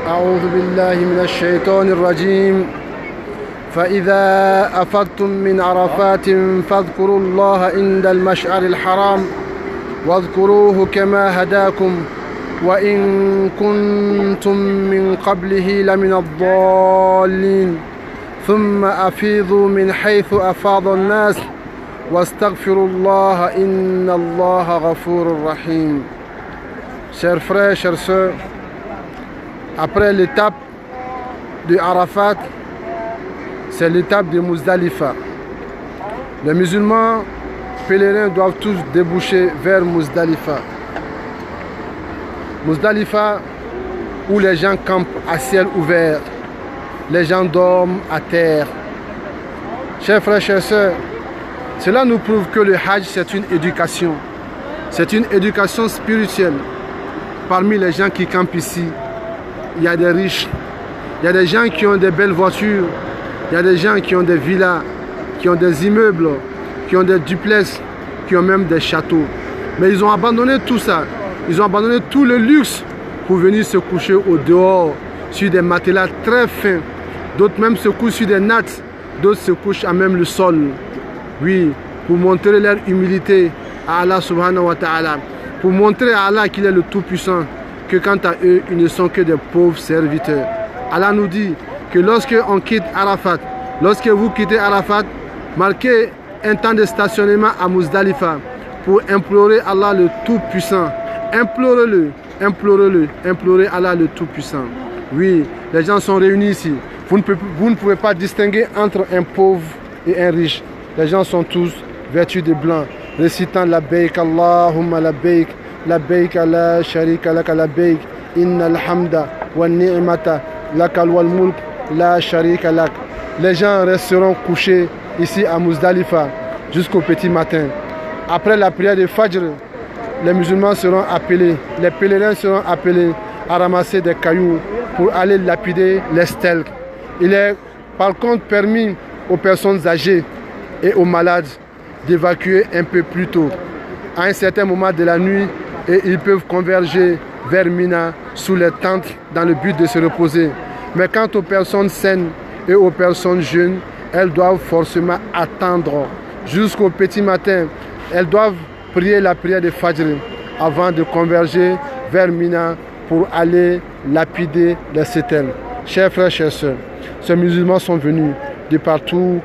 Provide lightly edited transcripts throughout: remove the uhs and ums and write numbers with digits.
أعوذ بالله من الشيطان الرجيم فإذا أفضتم من عرفات فاذكروا الله عند المشعر الحرام واذكروه كما هداكم وإن كنتم من قبله لمن الضالين ثم أفيضوا من حيث أفاض الناس واستغفروا الله إن الله غفور رحيم. Chers frères, chères sœurs, après l'étape de Arafat, c'est l'étape de Muzdalifa. Les musulmans pèlerins doivent tous déboucher vers Muzdalifa. Muzdalifa, où les gens campent à ciel ouvert, les gens dorment à terre. Chers frères, chères sœurs, cela nous prouve que le Hajj c'est une éducation. C'est une éducation spirituelle. Parmi les gens qui campent ici, il y a des riches, il y a des gens qui ont des belles voitures, il y a des gens qui ont des villas, qui ont des immeubles, qui ont des duplex, qui ont même des châteaux. Mais ils ont abandonné tout ça. Ils ont abandonné tout le luxe pour venir se coucher au dehors sur des matelas très fins. D'autres même se couchent sur des nattes, d'autres se couchent à même le sol. Oui, pour montrer leur humilité à Allah subhanahu wa ta'ala. Pour montrer à Allah qu'il est le Tout-Puissant, que quant à eux, ils ne sont que des pauvres serviteurs. Allah nous dit que lorsque on quitte Arafat, lorsque vous quittez Arafat, marquez un temps de stationnement à Muzdalifa pour implorer Allah le Tout-Puissant. Implorez-le, implorez-le, implorez Allah le Tout-Puissant. Oui, les gens sont réunis ici. Vous ne pouvez pas distinguer entre un pauvre et un riche. Les gens sont tous vêtus de blanc, récitant la Labbaik Allahumma Labbaik, Labbaik la sharika laka Labbaik, innal hamda wa ni'mata laka wal mulk la sharika lak. Les gens resteront couchés ici à Muzdalifa jusqu'au petit matin. Après la prière de Fajr, les musulmans seront appelés, les pèlerins seront appelés à ramasser des cailloux pour aller lapider les stèles. Il est par contre permis aux personnes âgées et aux malades d'évacuer un peu plus tôt, à un certain moment de la nuit, et ils peuvent converger vers Mina sous les tentes dans le but de se reposer. Mais quant aux personnes saines et aux personnes jeunes, elles doivent forcément attendre jusqu'au petit matin. Elles doivent prier la prière de Fajr avant de converger vers Mina pour aller lapider les stèles. Chers frères, chères sœurs, ces musulmans sont venus de partout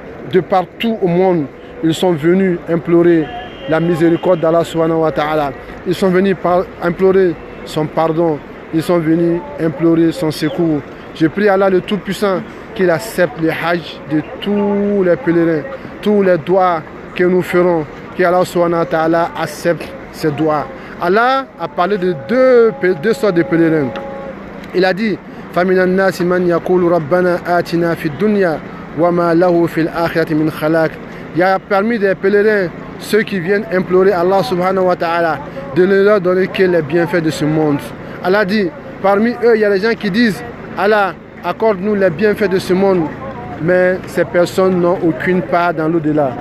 au monde. Ils sont venus implorer la miséricorde d'Allah subhanahu wa ta'ala. Ils sont venus implorer son pardon. Ils sont venus implorer son secours. Je prie Allah le Tout-Puissant qu'il accepte le Hajj de tous les pèlerins, tous les doigts que nous ferons, qu'Allah subhanahu wa ta'ala accepte ces doigts. Allah a parlé de deux sortes de pèlerins. Il a dit فَمِنَ النَّاسِ مَنْ يَقُولُ رَبَّنَا آتِنَا فِي الدُّنْيَا وَمَا لَهُ فِي الْآخِرَةِ مِنْ خَلَاقٍ. Il y a parmi des pèlerins ceux qui viennent implorer Allah subhanahu wa ta'ala de ne leur donner que les bienfaits de ce monde. Allah dit, parmi eux, il y a des gens qui disent, Allah, accorde-nous les bienfaits de ce monde, mais ces personnes n'ont aucune part dans l'au-delà.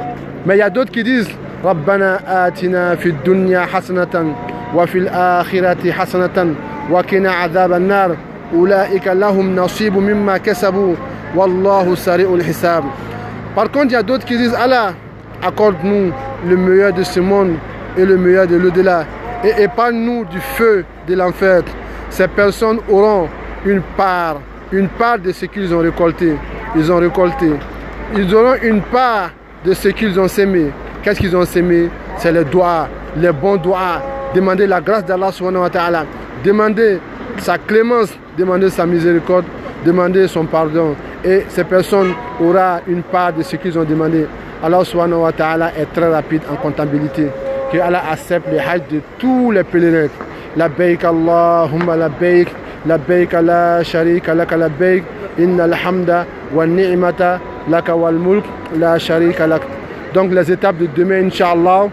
Mais il y a d'autres qui disent, Rabbana atina fi dunya hasanatan wa fil akhirati hasanatan wa qina adhaban nar ulaika lahum nasibu mimma kasabu wallahu sari'ul hisab. Par contre, il y a d'autres qui disent, Allah, accorde-nous le meilleur de ce monde et le meilleur de l'au-delà et épargne-nous du feu de l'enfer. Ces personnes auront une part de ce qu'ils ont récolté. Ils ont récolté. Ils auront une part de ce qu'ils ont sémé. Qu'est-ce qu'ils ont sémé? C'est les doigts, les bons doigts. Demander la grâce d'Allah subhanahu wa ta'ala. Demander sa clémence, demander sa miséricorde, demander son pardon. Et ces personnes auront une part de ce qu'ils ont demandé. Allah subhanahu wa ta'ala est très rapide en comptabilité. Que Allah accepte le Hajj de tous les pèlerins. Labbaik Allahumma labbaik, labbaik la sharika laka labbaik, innal hamda wa ni'mata laka wal mulk la sharika lak. Donc les étapes de demain, Inch'Allah,